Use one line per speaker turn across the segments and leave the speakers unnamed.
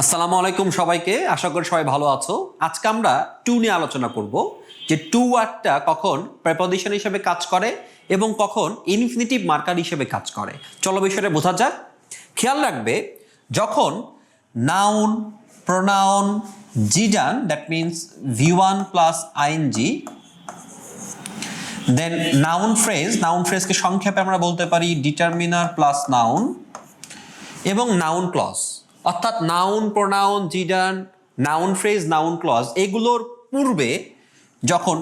আসসালামু আলাইকুম সবাইকে, আশা করি সবাই ভালো আছো। আজকে আমরা টু নিয়ে আলোচনা করব যে টু ওয়ার্ডটা কখন প্রেপোজিশন হিসেবে কাজ করে এবং কখন ইনফিনিটিভ মার্কার হিসেবে কাজ করে। চলো বিষয়টা বোঝা যাক। খেয়াল রাখবে, যখন noun, pronoun, gerund, that means V1 plus ING, then noun ফ্রেজকে সংক্ষেপে আমরা বলতে পারি ডিটারমিনার প্লাস নাউন, এবং নাউন ক্লজ, অর্থাৎ noun, pronoun, gerund, noun phrase, noun clause, এগুলোর পূর্বে যখন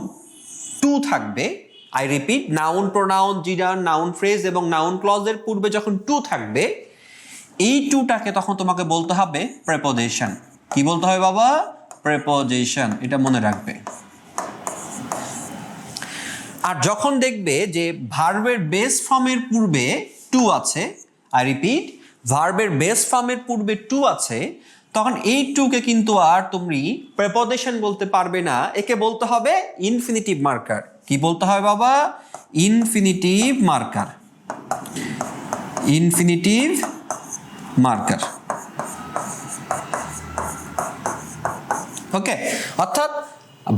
টু থাকবে, I repeat, noun, pronoun, gerund, noun phrase এবং নাউন ক্লজের পূর্বে যখন টু থাকবে, এই টুটাকে তখন তোমাকে বলতে হবে প্রেপোজিশন। কি বলতে হবে বাবা? প্রেপোজিশন, এটা মনে রাখবে। আর যখন দেখবে যে ভার্বের বেস ফর্মের পূর্বে টু আছে, আই রিপিট, ভার্বের বেস ফর্মের পূর্বে টু আছে, তখন এই টুকে কিন্তু আর তুমি প্রেপোজিশন বলতে পারবে না, একে বলতে হবে ইনফিনিটিভ মার্কার। কি বলতে হবে বাবা? Infinitive marker. Infinitive marker. Okay, অর্থাৎ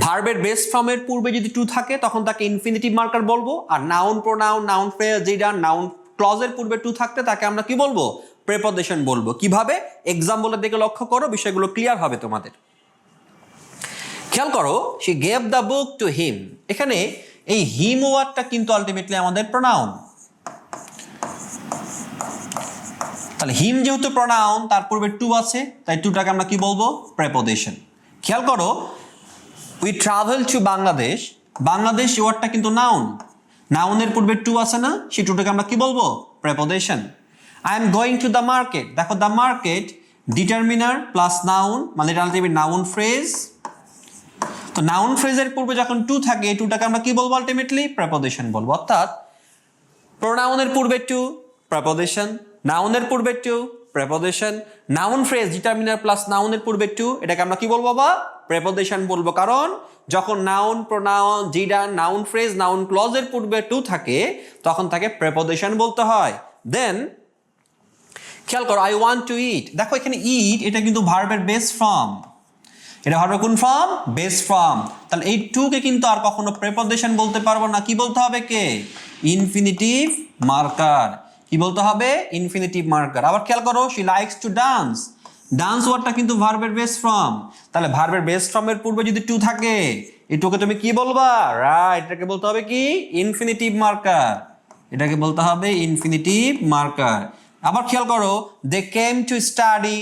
ভার্বের বেস ফর্মের পূর্বে যদি টু থাকে তখন তাকে ইনফিনিটিভ মার্কার বলবো, আর noun, pronoun, noun phrase, gerund, noun ক্লজের পূর্বে টু থাকতে তাকে আমরা কি বলবো? প্রেপোজিশন বলবো। কিভাবে? এক্সাম্পলের দিকে লক্ষ্য করো, বিষয়গুলো ক্লিয়ার হবে তোমাদের। খেয়াল করো, she gave the book to him. এখানে এই হিম ওয়ার্ডটা কিন্তু আলটিমেটলি আমাদের প্রোনাউন। তাহলে হিম যেহেতু প্রোনাউন, তার পূর্বে টু আছে, তাই টুটাকে আমরা কি বলবো? প্রেপোজিশন। খেয়াল করো, we travel to Bangladesh. Bangladesh ওয়ার্ডটা কিন্তু নাউন, নাউনের পূর্বে টু আছে না, সেই টুটাকে আমরা কি বলবো? Preposition. I am going to the market. দেখো, the market determiner plus noun, মানে এটা আলটিমেট নাউন ফ্রেজ। তো নাউন ফ্রেজের পূর্বে যখন টু থাকে, এই টুটাকে আমরা কি বলবো? আলটিমেটলি প্রেপোজিশন বলবো। অর্থাৎ প্রোনাউনের পূর্বে টু, প্রেপোজিশন, নাউনের পূর্বে to, preposition, noun phrase determiner plus নাউনের পূর্বে টু, এটাকে আমরা কি বলবো বাবা? প্রেপোজিশন বলবো। কারণ যখন noun, pronoun, gerund, noun phrase, noun ক্লজের পূর্বে টু থাকে তখন তাকে প্রেপোজিশন বলতে হয়। দেন খেয়াল করো, আই ওয়ান্ট টু ইট। দেখো এখানে ইট, এটা কিন্তু ভার্বের বেস ফর্ম। এটা ভার্বের কোন ফর্ম? Base form. তাহলে এই টুকে কিন্তু আর কখনো প্রেপোজিশন বলতে পারবো না। কি বলতে হবে? কে? Infinitive marker. কি বলতে হবে? Infinitive marker. আবার খেয়াল করো, she likes to dance. Dance ওয়ার্ডটা কিন্তু ভার্বের বেস ফর্ম। তাহলে ভার্বের বেস ফর্মের পূর্বে যদি টু থাকে, এই টুকে তুমি কি বলবা? রাইট, এটাকে বলতে হবে কি? Infinitive marker. এটাকে বলতে হবে ইনফিনিটিভ মার্কার। আবার খেয়াল করো, they came to study.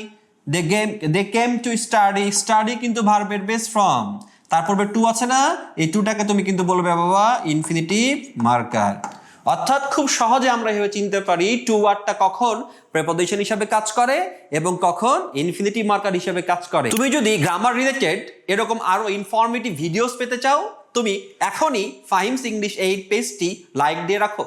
They came to study. Study কিন্তু ভার্বের বেস ফর্ম, তার পূর্বে টু আছে না, এই টুটাকে তুমি কিন্তু বলবে বাবা ইনফিনিটিভ মার্কার। অর্থাৎ খুব সহজে আমরা এভাবে চিনতে পারি টু ওয়ার্ডটা কখন প্রেপোজিশন হিসেবে কাজ করে এবং কখন ইনফিনিটিভ মার্কার হিসেবে কাজ করে। তুমি যদি গ্রামার রিলেটেড এরকম আরো ইনফরমেটিভ ভিডিওস পেতে চাও, তুমি এখনই ফাহিমস ইংলিশ 8 পেজটি লাইক দিয়ে রাখো।